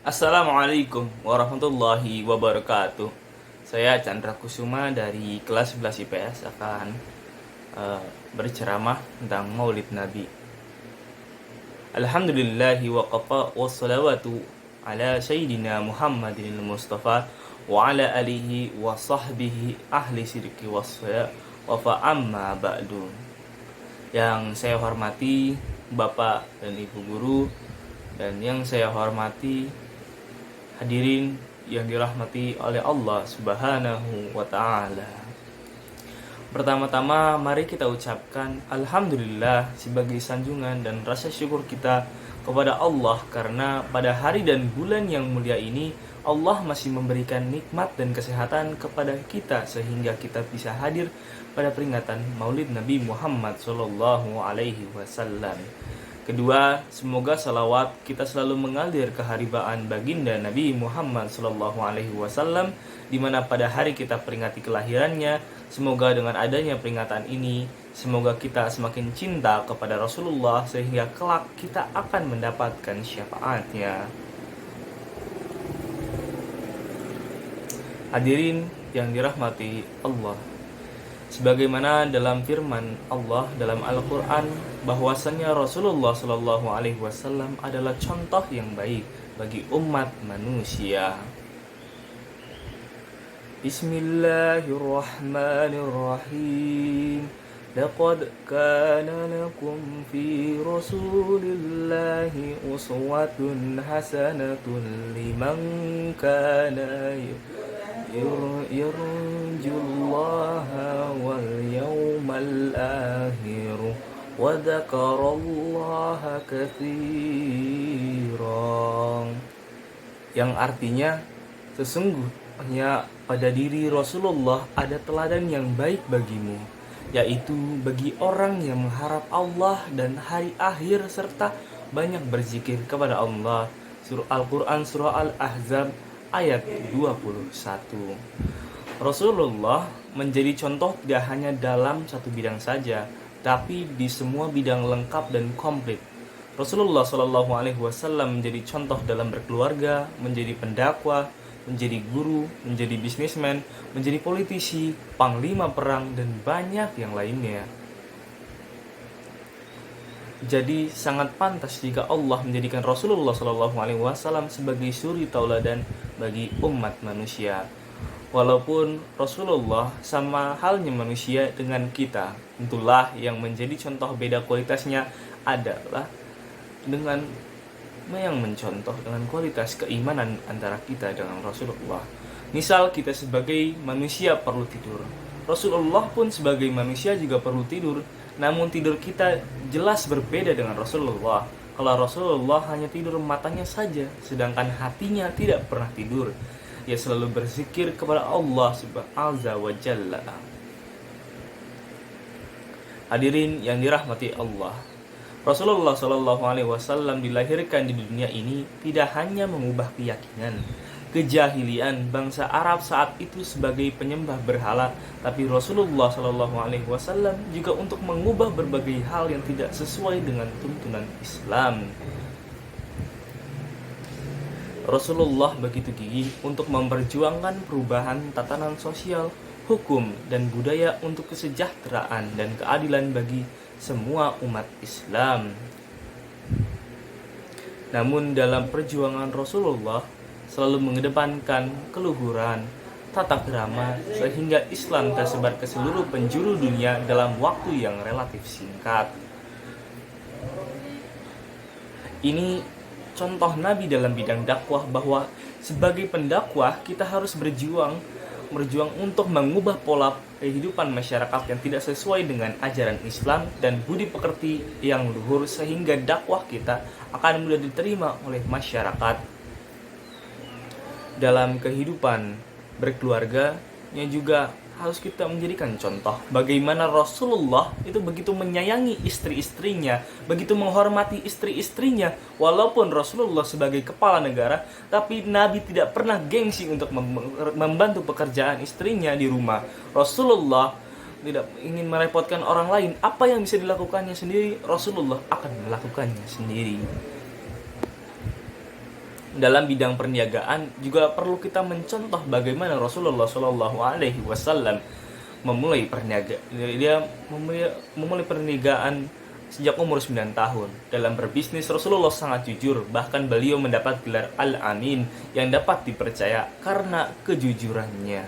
Assalamualaikum warahmatullahi wabarakatuh. Saya Chandra Kusuma dari kelas 11 IPS akan berceramah tentang Maulid Nabi. Alhamdulillahi wa qafa wassalawatu ala sayyidina Muhammadin Mustafa wa ala alihi wa sahbihi ahli sidqi wasfaya wa fa'amma ba'du. Yang saya hormati Bapak dan Ibu Guru, dan yang saya hormati hadirin yang dirahmati oleh Allah Subhanahu wa Ta'ala. Pertama-tama, mari kita ucapkan Alhamdulillah sebagai sanjungan dan rasa syukur kita kepada Allah, karena pada hari dan bulan yang mulia ini Allah masih memberikan nikmat dan kesehatan kepada kita sehingga kita bisa hadir pada peringatan Maulid Nabi Muhammad Sallallahu Alaihi Wasallam. Kedua, semoga salawat kita selalu mengalir ke haribaan baginda Nabi Muhammad Sallallahu Alaihi Wasallam, di mana pada hari kita peringati kelahirannya. Semoga dengan adanya peringatan ini, semoga kita semakin cinta kepada Rasulullah sehingga kelak kita akan mendapatkan syafaatnya. Hadirin yang dirahmati Allah, sebagaimana dalam firman Allah dalam Al-Quran, bahwasannya Rasulullah Shallallahu Alaihi Wasallam adalah contoh yang baik bagi umat manusia. Bismillahirrahmanirrahim. Laqad kana lakum fi Rasulillahi uswatun hasanatun liman kana yarjullaha wal yawmal akhir wa dzakarallaha katsiran. Yang artinya, sesungguhnya pada diri Rasulullah ada teladan yang baik bagimu, yaitu bagi orang yang mengharap Allah dan hari akhir serta banyak berzikir kepada Allah. Surah Al-Quran Surah Al-Ahzab ayat 21. Rasulullah menjadi contoh tidak hanya dalam satu bidang saja, tapi di semua bidang lengkap dan komplit. Rasulullah Shallallahu Alaihi Wasallam menjadi contoh dalam berkeluarga, menjadi pendakwah, menjadi guru, menjadi bisnismen, menjadi politisi, panglima perang, dan banyak yang lainnya. Jadi sangat pantas jika Allah menjadikan Rasulullah Shallallahu Alaihi Wasallam sebagai suri tauladan bagi umat manusia. Walaupun Rasulullah sama halnya manusia dengan kita, tentulah yang menjadi contoh beda kualitasnya adalah dengan yang mencontoh dengan kualitas keimanan antara kita dengan Rasulullah. Misal kita sebagai manusia perlu tidur, Rasulullah pun sebagai manusia juga perlu tidur. Namun tidur kita jelas berbeda dengan Rasulullah. Kalau Rasulullah hanya tidur matanya saja, sedangkan hatinya tidak pernah tidur. Ia selalu berzikir kepada Allah Subhanahu wa Jalla. Hadirin yang dirahmati Allah, Rasulullah Shallallahu Alaihi Wasallam dilahirkan di dunia ini tidak hanya mengubah keyakinan kejahilian bangsa Arab saat itu sebagai penyembah berhala, tapi Rasulullah Shallallahu Alaihi Wasallam juga untuk mengubah berbagai hal yang tidak sesuai dengan tuntunan Islam. Rasulullah begitu gigih untuk memperjuangkan perubahan tatanan sosial, hukum, dan budaya untuk kesejahteraan dan keadilan bagi semua umat Islam. Namun dalam perjuangan Rasulullah selalu mengedepankan keluhuran, tata krama, sehingga Islam tersebar ke seluruh penjuru dunia dalam waktu yang relatif singkat. Ini contoh Nabi dalam bidang dakwah, bahwa sebagai pendakwah kita harus berjuang untuk mengubah pola kehidupan masyarakat yang tidak sesuai dengan ajaran Islam dan budi pekerti yang luhur, sehingga dakwah kita akan mudah diterima oleh masyarakat. Dalam kehidupan berkeluarganya juga harus kita menjadikan contoh bagaimana Rasulullah itu begitu menyayangi istri-istrinya, begitu menghormati istri-istrinya. Walaupun Rasulullah sebagai kepala negara, tapi Nabi tidak pernah gengsi untuk membantu pekerjaan istrinya di rumah. Rasulullah tidak ingin merepotkan orang lain. Apa yang bisa dilakukannya sendiri, Rasulullah akan melakukannya sendiri. dalam bidang perniagaan juga perlu kita mencontoh bagaimana Rasulullah Shallallahu Alaihi Wasallam memulai perniagaan. Dia memulai perniagaan sejak umur 9 tahun. Dalam berbisnis Rasulullah sangat jujur, bahkan beliau mendapat gelar Al-Amin yang dapat dipercaya karena kejujurannya.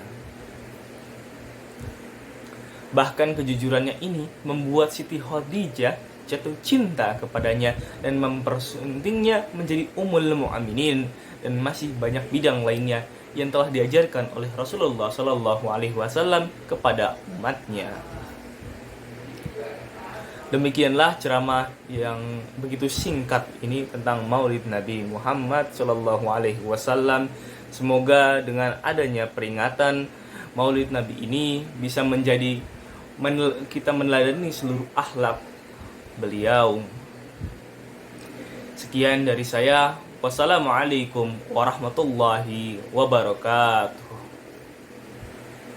Bahkan kejujurannya ini membuat Siti Khadijah jatuh cinta kepadanya dan mempersuntingnya menjadi Ummul Mu'minin, dan masih banyak bidang lainnya yang telah diajarkan oleh Rasulullah Shallallahu Alaihi Wasallam kepada umatnya. Demikianlah ceramah yang begitu singkat ini tentang Maulid Nabi Muhammad Shallallahu Alaihi Wasallam. Semoga dengan adanya peringatan Maulid Nabi ini bisa menjadi kita meneladani seluruh akhlak beliau. Sekian dari saya. Wassalamualaikum warahmatullahi wabarakatuh.